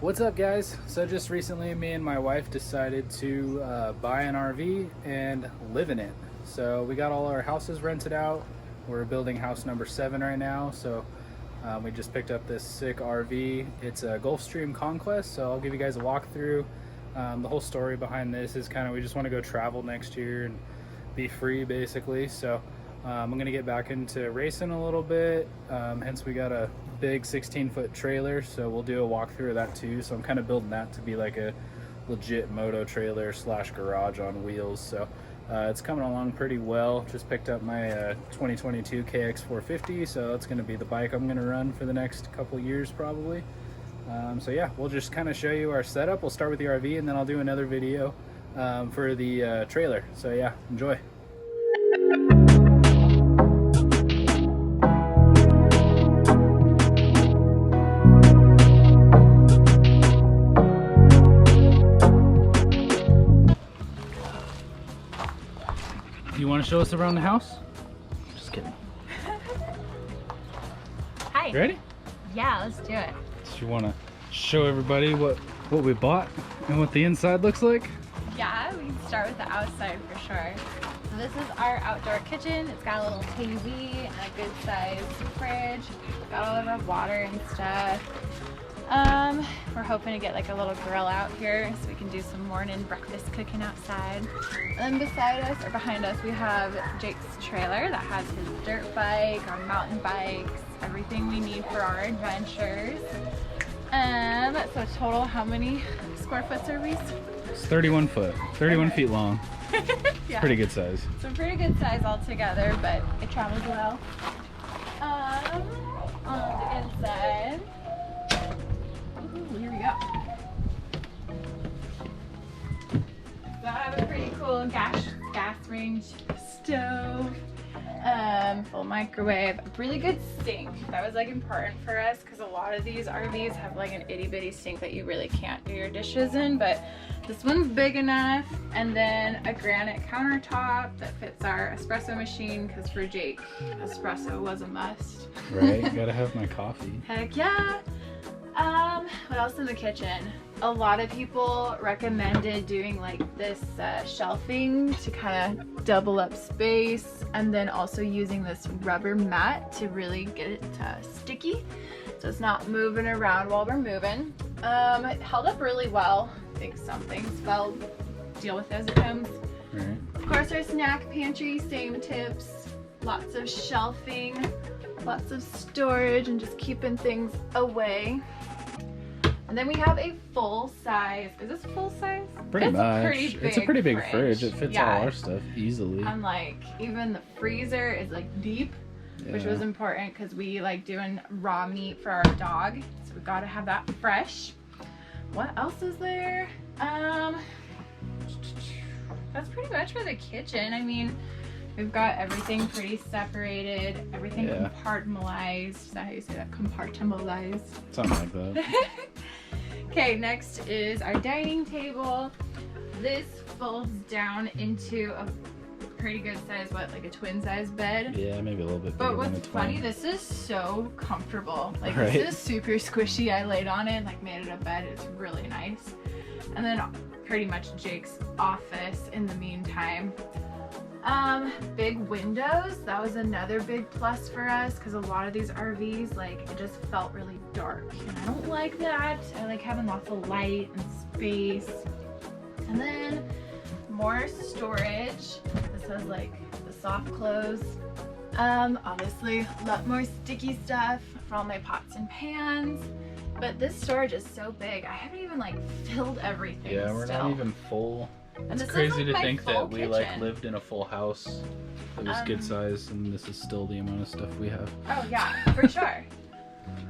What's up, guys? So just recently me and my wife decided to buy an RV and live in it. So we got all our houses rented out. We're building house number 7 right now. So we just picked up this sick RV. It's a Gulfstream Conquest, so I'll give you guys a walkthrough. The whole story behind this is kind of, we just want to go travel next year and be free basically. So I'm gonna get back into racing a little bit, hence we got a big 16-foot trailer, so we'll do a walkthrough of that too. So I'm kind of building that to be like a legit moto trailer slash garage on wheels. So it's coming along pretty well. Just picked up my 2022 KX450, so that's going to be the bike I'm going to run for the next couple years probably. So yeah, we'll just kind of show you our setup. We'll start with the RV and then I'll do another video for the trailer. So yeah, enjoy. You want to show us around the house? Just kidding. Hi. You ready? Yeah, let's do it. So you want to show everybody what we bought and what the inside looks like? Yeah, we can start with the outside for sure. So this is our outdoor kitchen. It's got a little TV and a good sized fridge. Got all of our water and stuff. We're hoping to get like a little grill out here so we can do some morning breakfast cooking outside. And then beside us or behind us we have Jake's trailer that has his dirt bike, our mountain bikes, everything we need for our adventures. So total, how many square foot are we? It's 31 foot, 31 feet long. Yeah. Pretty good size. So pretty good size altogether, but it travels well. On the inside, ooh, here we go. So I have a pretty cool gas range stove, full microwave, a really good sink. That was like important for us because a lot of these RVs have like an itty bitty sink that you really can't do your dishes in, but this one's big enough. And then a granite countertop that fits our espresso machine because for Jake, espresso was a must. Right, gotta have my coffee. Heck yeah. What else in the kitchen? A lot of people recommended doing like this shelving to kind of double up space, and then also using this rubber mat to really get it sticky so it's not moving around while we're moving. It held up really well. I think some things fell, deal with it as it comes. Right. Of course, our snack pantry, same tips, lots of shelving, lots of storage, and just keeping things away. And then we have a full size, is this full size? Pretty much. It's a pretty big fridge. fridge. It fits all our stuff easily. And like, even the freezer is like deep, which was important because we like doing raw meat for our dog. So we gotta have that fresh. What else is there? That's pretty much for the kitchen. I mean, we've got everything pretty separated, everything compartmentalized. Is that how you say that? Compartmentalized? Something like that. Okay, next is our dining table. This folds down into a pretty good size, like a twin size bed. Yeah, maybe a little bit bigger. But what's than a funny, twin. this is so comfortable. Like right? This is super squishy. I laid on it, like made it a bed. It's really nice. And then pretty much Jake's office in the meantime. Big windows, that was another big plus for us because a lot of these RVs, like, it just felt really dark and I don't like that. I like having lots of light and space. And then more storage. This has like the soft close. Obviously a lot more sticky stuff for all my pots and pans. But this storage is so big. I haven't even like filled everything. Yeah, we're not even full. It's crazy to think that we like lived in a full house that was good size, and this is still the amount of stuff we have. Oh yeah, for sure.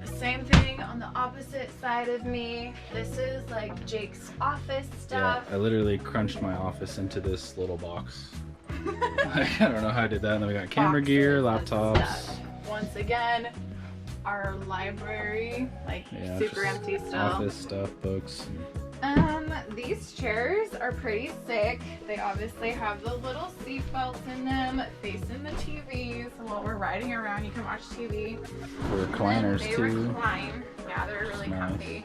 The same thing on the opposite side of me. This is like Jake's office stuff. Yeah, I literally crunched my office into this little box. I don't know how I did that. And then we got camera gear, laptops. Once again, our library, like super empty still. Office stuff, books. These chairs are pretty sick. They obviously have the little seat belts in them, facing the TV, so while we're riding around you can watch TV. The recliners they too. Recline. Yeah, they're really comfy.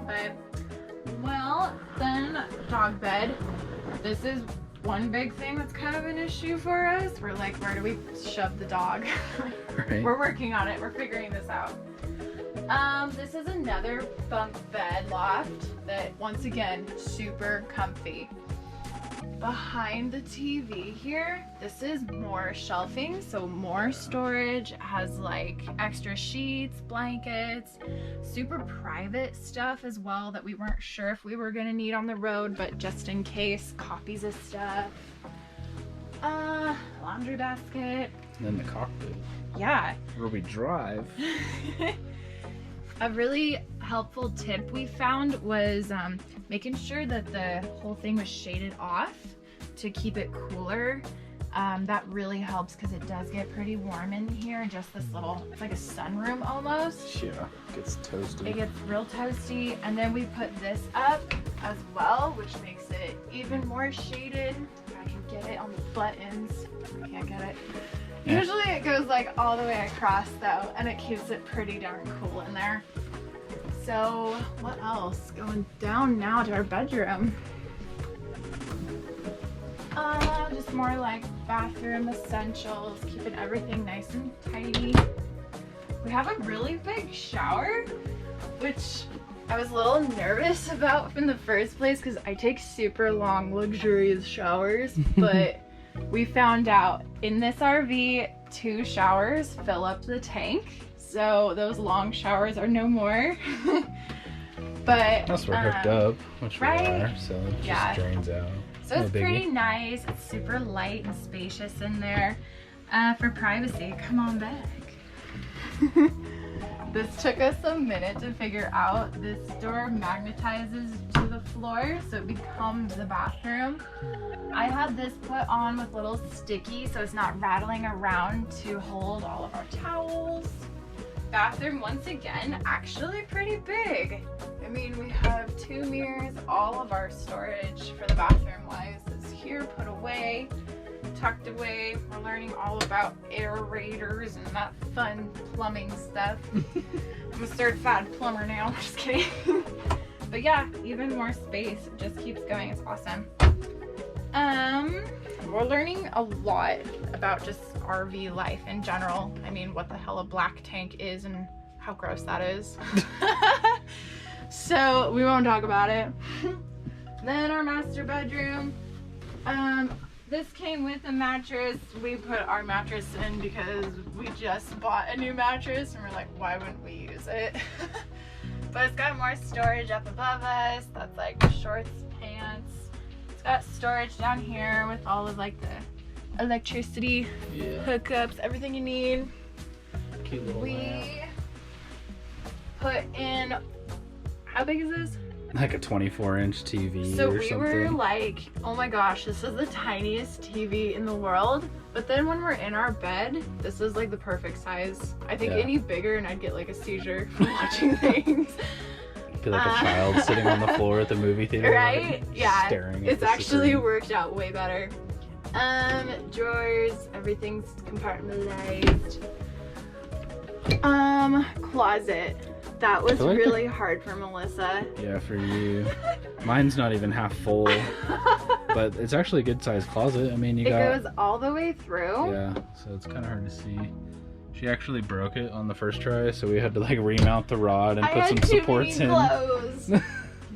But, well, then dog bed. This is one big thing that's kind of an issue for us. We're like, where do we shove the dog? Right. We're working on it. We're figuring this out. This is another bunk bed loft that, once again, super comfy. Behind the TV here, this is more shelving, so more storage. It has like extra sheets, blankets, super private stuff as well that we weren't sure if we were gonna need on the road, but just in case, copies of stuff. Laundry basket. And then the cockpit. Yeah. Where we drive. A really helpful tip we found was making sure that the whole thing was shaded off to keep it cooler. That really helps because it does get pretty warm in here. Just this little, it's like a sunroom almost. Yeah, gets toasty. It gets real toasty. And then we put this up as well, which makes it even more shaded. If I can get it on the buttons. I can't get it. Yeah. Usually it goes like all the way across though, and it keeps it pretty darn cool in there. So what else? Going down now to our bedroom. Just more like bathroom essentials, keeping everything nice and tidy. We have a really big shower, which I was a little nervous about in the first place because I take super long, luxurious showers, but we found out in this RV, 2 showers fill up the tank, so those long showers are no more. But Plus we're hooked up, which right? we are, so it just drains out. So it's pretty nice. It's super light and spacious in there. For privacy, come on back. This took us a minute to figure out. This door magnetizes to the floor, so it becomes the bathroom. I had this put on with little sticky, so it's not rattling around to hold all of our towels. Bathroom, once again, actually pretty big. I mean, we have 2 mirrors. All of our storage for the bathroom wise is here, put away, tucked away. We're learning all about aerators and that fun plumbing stuff. I'm a certified plumber now, just kidding. But yeah, even more space. It just keeps going, it's awesome. We're learning a lot about just RV life in general. I mean, what the hell a black tank is and how gross that is. So we won't talk about it. Then our master bedroom. This came with a mattress. We put our mattress in because we just bought a new mattress and we're like, why wouldn't we use it? But it's got more storage up above us. That's like shorts, pants. It's got storage down here with all of like the electricity hookups, everything you need. Cute little lamp. Put in, how big is this? Like a 24-inch TV So or we something. were like, oh my gosh, this is the tiniest TV in the world. But then when we're in our bed, this is like the perfect size. I think any bigger and I'd get like a seizure from watching things. Feel like a child sitting on the floor at the movie theater. Right? Yeah. Staring at It's the actually screen. worked out way better. Drawers, everything's compartmentalized. Closet. That was like really hard for Melissa. Yeah, for you. Mine's not even half full, but it's actually a good sized closet. I mean, it goes all the way through. Yeah, so it's kind of hard to see. She actually broke it on the first try, so we had to like remount the rod and put some supports in. Clothes.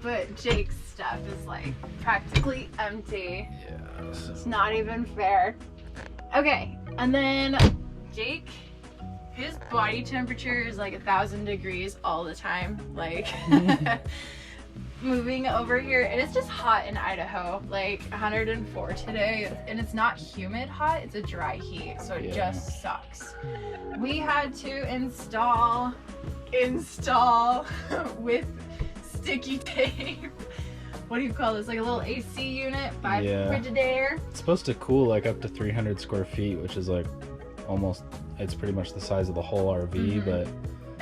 But Jake's stuff is like practically empty. Yeah. So. It's not even fair. Okay, and then Jake, his body temperature is like 1,000 degrees all the time. Like moving over here, and it's just hot in Idaho, like 104 today, and it's not humid hot, it's a dry heat, so it just sucks. We had to install with sticky tape. What do you call this? Like a little AC unit by Frigidaire. It's supposed to cool like up to 300 square feet, which is like almost, it's pretty much the size of the whole RV, but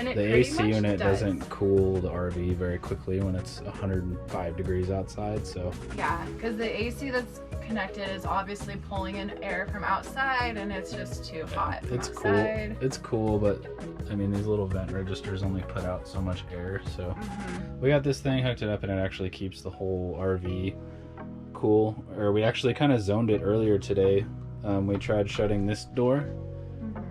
And it the pretty AC much unit does. doesn't cool the RV very quickly when it's 105 degrees outside, so. Yeah, because the AC that's connected is obviously pulling in air from outside, and it's just too hot from It's outside. cool. It's cool, but I mean, these little vent registers only put out so much air, so. Mm-hmm. We got this thing hooked it up and it actually keeps the whole RV cool. Or we actually kind of zoned it earlier today. We tried shutting this door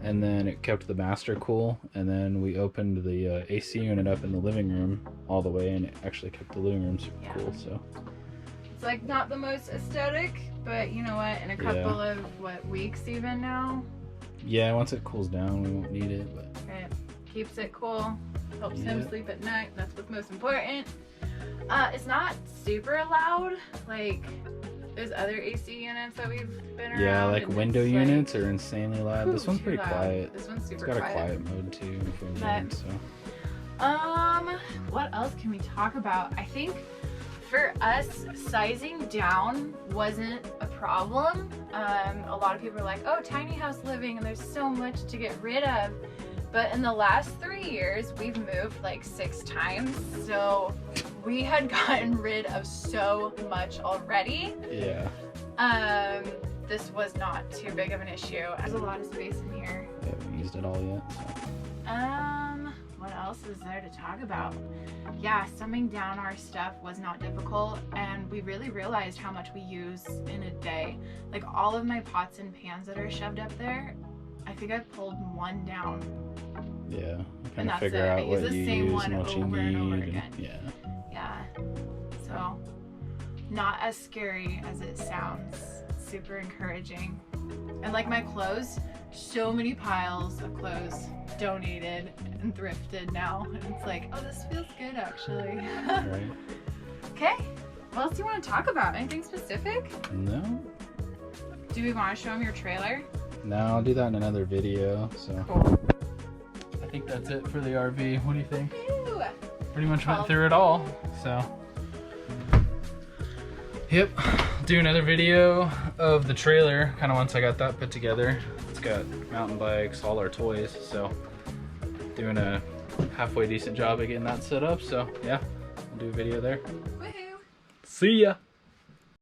and then it kept the master cool, and then we opened the AC unit up in the living room all the way and it actually kept the living room super cool. So it's like not the most aesthetic, but you know what, in a couple of weeks even now, yeah, once it cools down we won't need it, but it keeps it cool, helps him sleep at night. That's what's most important. It's not super loud like there's other AC units that we've been around. yeah, like window units are insanely loud. This one's pretty loud. quiet. This one's super quiet. It's got quiet. a quiet mode too if we need, so. What else can we talk about? I think for us, sizing down wasn't a problem. A lot of people are like, oh, tiny house living and there's so much to get rid of. But in the last 3 years, we've moved like 6 times. So we had gotten rid of so much already. Yeah. This was not too big of an issue. There's a lot of space in here. We haven't used it all yet, so. What else is there to talk about? Yeah, summing down our stuff was not difficult, and we really realized how much we use in a day. Like all of my pots and pans that are shoved up there, I think I pulled 1 down. Yeah, And kind of that's figure it. I out use what the you same use one and what you over and over need. again. Yeah. So, not as scary as it sounds. Super encouraging. And like my clothes, so many piles of clothes donated and thrifted now. And it's like, oh, this feels good actually. Right. Okay. What else do you want to talk about? Anything specific? No. Do we want to show them your trailer? No, I'll do that in another video. So. Cool. I think that's it for the RV. What do you think? Ew. Pretty much went through it all. So. Yep. Do another video of the trailer. Kind of once I got that put together. It's got mountain bikes, all our toys. So. Doing a halfway decent job of getting that set up. So yeah, I'll do a video there. Woohoo. See ya.